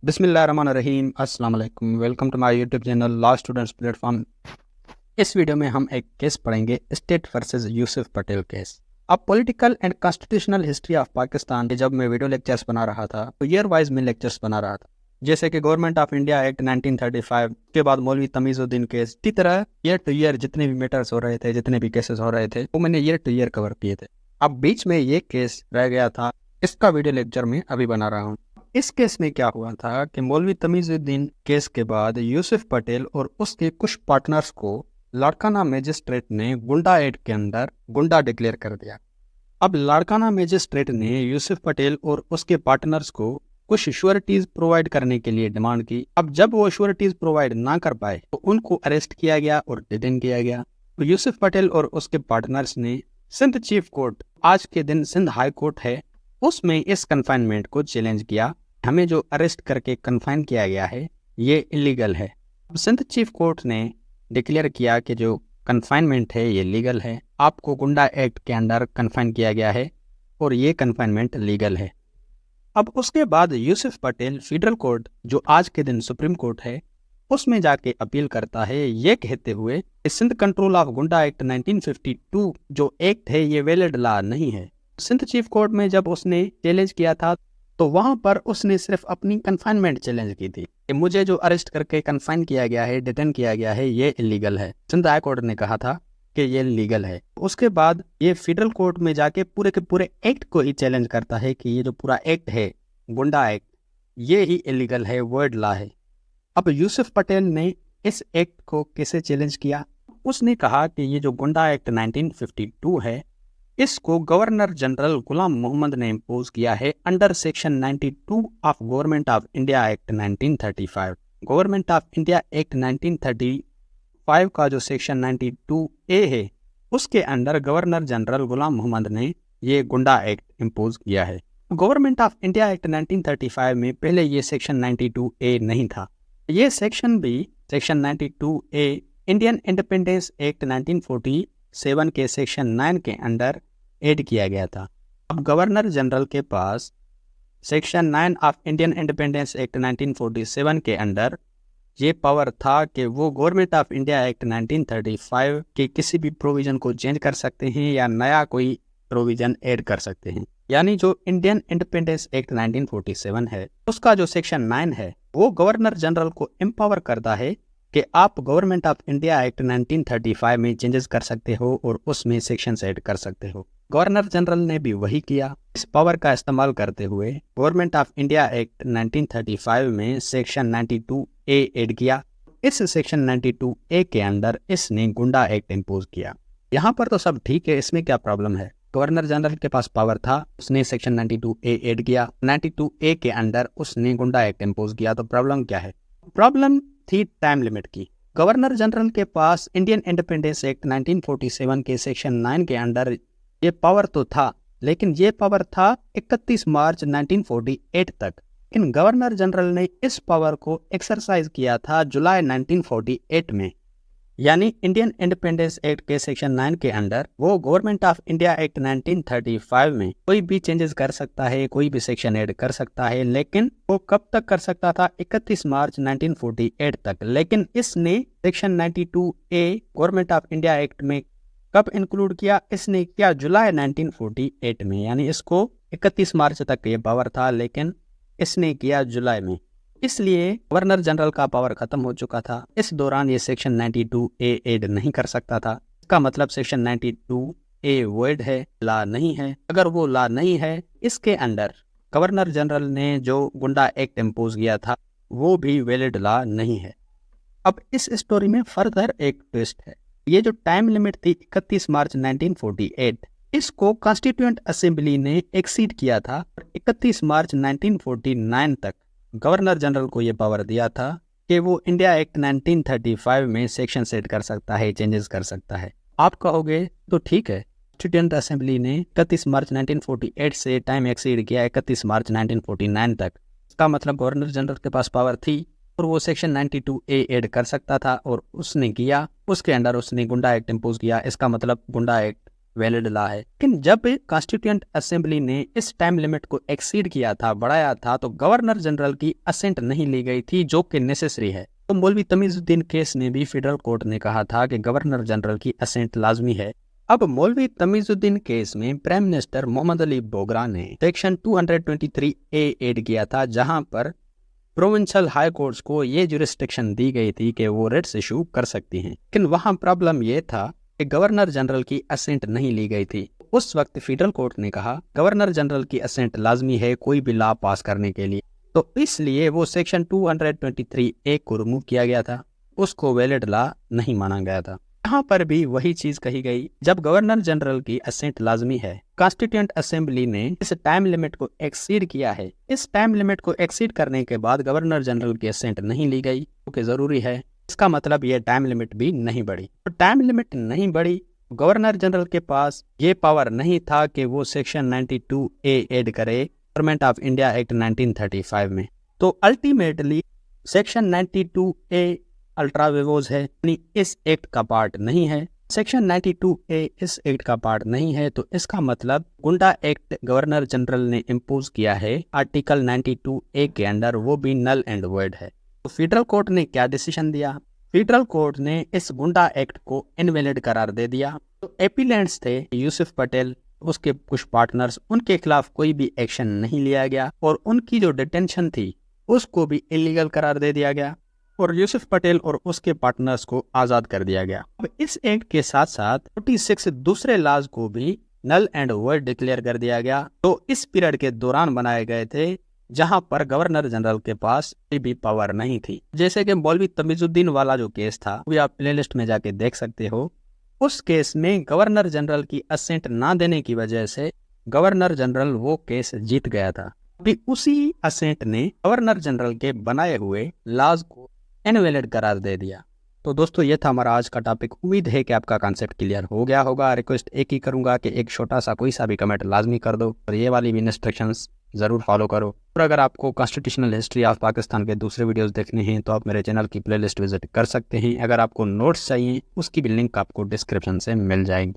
बिस्मिल्लाहिर्रहमानिर्रहीम अस्सलाम वालेकुम। Welcome to my YouTube channel law students platform. इस वीडियो में हम एक केस पढ़ेंगे, state versus Yusuf Patel case. अब political and constitutional history of Pakistan के जब मैं वीडियो लेक्चर्स बना रहा था तो ईयर वाइज में लेक्चर्स बना रहा था, जैसे कि गवर्नमेंट ऑफ इंडिया एक्ट 1935 के बाद मौलवी तमीजुद्दीन केस। इसी तरह ईयर टू ईयर जितने भी मैटर्स हो रहे थे, जितने भी केसेस हो रहे थे, वो मैंने ईयर टू ईयर कवर किए थे। अब बीच में ये केस रह गया था, इसका वीडियो लेक्चर में अभी बना रहा हूँ। इस केस में क्या हुआ था कि मौलवी तमीजुद्दीन केस के बाद यूसुफ पटेल और उसके कुछ पार्टनर्स को लाड़काना मैजिस्ट्रेट ने गुंडा एक्ट के अंदर गुंडा डिक्लेयर कर दिया। अब लाड़काना मैजिस्ट्रेट ने यूसुफ पटेल और उसके पार्टनर्स को कुछ श्योरिटीज प्रोवाइड करने के लिए डिमांड की। अब जब वो श्योरिटीज प्रोवाइड ना कर पाए तो उनको अरेस्ट किया गया और डिटेन किया गया। तो यूसुफ पटेल और उसके पार्टनर्स ने सिंध चीफ कोर्ट, आज के दिन सिंध हाई कोर्ट है, उसमें इस कन्फाइनमेंट को चैलेंज किया। हमें जो अरेस्ट करके कन्फाइन किया गया है ये इलीगल है। अब सिंध चीफ कोर्ट ने डिक्लेयर किया कि जो कन्फाइनमेंट है ये लीगल है, आपको गुंडा एक्ट के अंडर कन्फाइन किया गया है और ये कन्फाइनमेंट लीगल है। अब उसके बाद यूसुफ पटेल फेडरल कोर्ट, जो आज के दिन सुप्रीम कोर्ट है, उसमें जाके अपील करता है, ये कहते हुए कि सिंध कंट्रोल ऑफ गुंडा एक्ट 1952 जो एक्ट है ये वैलिड लॉ नहीं है। सिंध चीफ कोर्ट में जब उसने चैलेंज किया था तो वहां पर उसने सिर्फ अपनी कन्फाइनमेंट चैलेंज की थी कि मुझे जो अरेस्ट करके कन्फाइन किया गया है, डिटेन किया गया है, ये इलीगल है। सिंध हाई कोर्ट ने कहा था कि ये लीगल है। उसके बाद ये फेडरल कोर्ट में जाके पूरे के पूरे एक्ट को ही चैलेंज करता है कि ये जो पूरा एक्ट है गुंडा एक्ट, ये ही इलीगल है, वर्ड लॉ है। अब यूसुफ पटेल ने इस एक्ट को कैसे चैलेंज किया? उसने कहा कि ये जो गुंडा एक्ट 1952 है, इसको गवर्नर जनरल गुलाम मोहम्मद ने इम्पोज किया है under section 92 of government of India act 1935। Government of India act 1935 का जो सेक्शन 92A है, उसके अंडर गवर्नर जनरल गुलाम मोहम्मद ने ये गुंडा एक्ट इम्पोज किया है। गवर्नमेंट ऑफ इंडिया एक्ट 1935 में पहले ये सेक्शन 92A नहीं था। ये सेक्शन भी section 92A Indian independence act 1947 के सेक्शन 9 के अंडर ऐड किया गया था। अब गवर्नर जनरल के पास section 9 of Indian independence act 1947 के अंडर ये पावर था कि वो गवर्नमेंट ऑफ इंडिया एक्ट 1935 के किसी भी प्रोविजन को चेंज कर सकते हैं या नया कोई प्रोविजन ऐड कर सकते हैं। यानी जो इंडियन इंडिपेंडेंस एक्ट 1947 है, उसका जो सेक्शन 9 है, वो गवर्नर जनरल को एम्पावर करता है कि आप गवर्नमेंट ऑफ इंडिया एक्ट 1935 में चेंजेस कर सकते हो और उसमें सेक्शंस ऐड कर सकते हो। गवर्नर जनरल ने भी वही किया। इस पावर का इस्तेमाल करते हुए गवर्नमेंट ऑफ इंडिया एक्ट 1935 में सेक्शन 92A ऐड किया। इस सेक्शन 92A के अंदर इसने गुंडा एक्ट इम्पोज किया। यहाँ पर तो सब ठीक है, इसमें क्या प्रॉब्लम है? गवर्नर जनरल के पास पावर था, उसने सेक्शन 92A ऐड किया, 92A के अंदर उसने गुंडा एक्ट इम्पोज किया, तो प्रॉब्लम क्या है? प्रॉब्लम थी टाइम लिमिट की। गवर्नर जनरल के पास इंडियन इंडिपेंडेंस एक्ट 1947 के सेक्शन 9 के अंडर ये पावर तो था, लेकिन ये पावर था 31 मार्च 1948 तक। लेकिन गवर्नर जनरल ने इस पावर को एक्सरसाइज किया था जुलाई 1948 में। यानी इंडियन इंडिपेंडेंस एक्ट के सेक्शन 9 के अंडर वो गवर्नमेंट ऑफ इंडिया एक्ट 1935 में कोई भी चेंजेस कर सकता है, कोई भी सेक्शन ऐड कर सकता है, लेकिन वो कब तक कर सकता था? 31 मार्च 1948 तक। लेकिन इसने section 92A government of India act में कब इंक्लूड किया? इसने किया जुलाई 1948 में। यानी इसको 31 मार्च तक ये पावर था, लेकिन इसने किया जुलाई में। इसलिए गवर्नर जनरल का पावर खत्म हो चुका था। इस दौरान ये सेक्शन 92A ऐड नहीं कर सकता था। इसका मतलब सेक्शन 92A वॉइड है, लॉ नहीं है। अगर वो लॉ नहीं है, इसके अंडर गवर्नर जनरल ने जो गुंडा एक्ट इम्पोज किया था वो भी वैलिड लॉ नहीं है। अब इस स्टोरी में फर्दर एक ट्विस्ट है। ये जो टाइम लिमिट थी 31 मार्च 1948, इसको कॉन्स्टिट्यूएंट असेंबली ने एक्सीड किया था। 31 मार्च 1949 तक गवर्नर जनरल को ये पावर दिया था कि वो इंडिया एक्ट 1935 में सेक्शन सेट कर सकता है, चेंजेस कर सकता है। आप कहोगे तो ठीक है, कॉन्स्टिट्यूएंट असेंबली ने 31 मार्च 1948 से टाइम एक्सीड किया 31 मार्च 1949 तक। इसका मतलब गवर्नर जनरल के पास पावर थी और वो सेक्शन 92A ऐड कर सकता था और उसने किया। उसके अंडर उसने गुंडा एक्ट इम्पोज किया। इसका मतलब गुंडा एक्ट वैलिड लॉ है। लेकिन जब कॉन्स्टिट्यूएंट असेंबली ने इस टाइम लिमिट को एक्सीड किया था, बढ़ाया था, तो गवर्नर जनरल की असेंट नहीं ली गई थी, जो कि नेसेसरी है। तो मौलवी तमीजुद्दीन केस में भी फेडरल कोर्ट ने कहा था कि गवर्नर जनरल की असेंट लाजमी है। अब मौलवी तमीजुद्दीन केस में प्राइम मिनिस्टर मोहम्मद अली बोगरा ने सेक्शन 223A ऐड किया था, जहां पर प्रोविंशियल हाई कोर्ट्स को ये जुरिस्डिक्शन दी गई थी कि वो रिट्स इशू कर सकती हैं। लेकिन वहां प्रॉब्लम ये था कि गवर्नर जनरल की असेंट नहीं ली गई थी। उस वक्त फेडरल कोर्ट ने कहा गवर्नर जनरल की असेंट लाजमी है कोई भी लॉ पास करने के लिए, तो इसलिए वो सेक्शन 223A को रिमूव किया गया था, उसको वैलिड लॉ नहीं माना गया था। यहाँ पर भी वही चीज कही गई, जब गवर्नर जनरल की असेंट लाजमी है, कॉन्स्टिट्यूएंट असेंबली ने इस टाइम लिमिट को एक्सीड किया है, इस टाइम लिमिट को एक्सीड करने के बाद गवर्नर जनरल की असेंट नहीं ली गई, क्योंकि जरूरी है, इसका मतलब ये टाइम लिमिट भी नहीं बढ़ी। तो टाइम लिमिट नहीं बढ़ी, गवर्नर जनरल के पास ये पावर नहीं था कि वो सेक्शन 92A ऐड करे गवर्नमेंट ऑफ इंडिया एक्ट 1935 में। तो अल्टीमेटली सेक्शन 92A अल्ट्रा वेवोज है, यानी इस एक्ट का पार्ट नहीं है। सेक्शन 92A इस एक्ट का पार्ट नहीं है, तो इसका मतलब गुंडा एक्ट गवर्नर जनरल ने इम्पोज किया है आर्टिकल 92A के अंडर, वो भी नल एंड वॉइड है। तो फेडरल कोर्ट ने क्या डिसीजन दिया? फेडरल कोर्ट ने इस गुंडा एक्ट को इनवैलिड करार दे दिया। तो एपिलेंट्स थे यूसुफ पटेल, उसके कुछ पार्टनर्स, उनके खिलाफ कोई भी एक्शन नहीं लिया गया और उनकी जो डिटेंशन थी उसको भी इलीगल करार दे दिया गया और यूसुफ पटेल और उसके पार्टनर्स को आजाद कर दिया गया। अब इस एक्ट के साथ साथ 46 दूसरे लॉज को भी नल एंड वॉइड डिक्लेयर कर दिया गया, तो इस पीरियड के दौरान बनाए गए थे, जहां पर गवर्नर जनरल के पास कोई भी पावर नहीं थी। जैसे कि मौलवी तमीजुद्दीन वाला जो केस था, वो आप प्लेलिस्ट में जाके देख सकते हो। उस केस में गवर्नर जनरल की असेंट ना देने की वजह से गवर्नर जनरल वो केस जीत गया था। अभी उसी असेंट ने गवर्नर जनरल के बनाए हुए लॉज को इनवैलिड करार दे दिया। तो दोस्तों ये था हमारा आज का टॉपिक। उम्मीद है कि आपका कॉन्सेप्ट क्लियर हो गया होगा। रिक्वेस्ट एक ही करूंगा कि एक छोटा सा कोई सा भी कमेंट लाजमी कर दो और ये वाली भी इंस्ट्रक्शंस जरूर फॉलो करो। और अगर आपको कॉन्स्टिट्यूशनल हिस्ट्री ऑफ पाकिस्तान के दूसरे वीडियोस देखने हैं तो आप मेरे चैनल की प्लेलिस्ट विजिट कर सकते हैं। अगर आपको नोट्स चाहिए उसकी भी लिंक आपको डिस्क्रिप्शन से मिल जाएगी।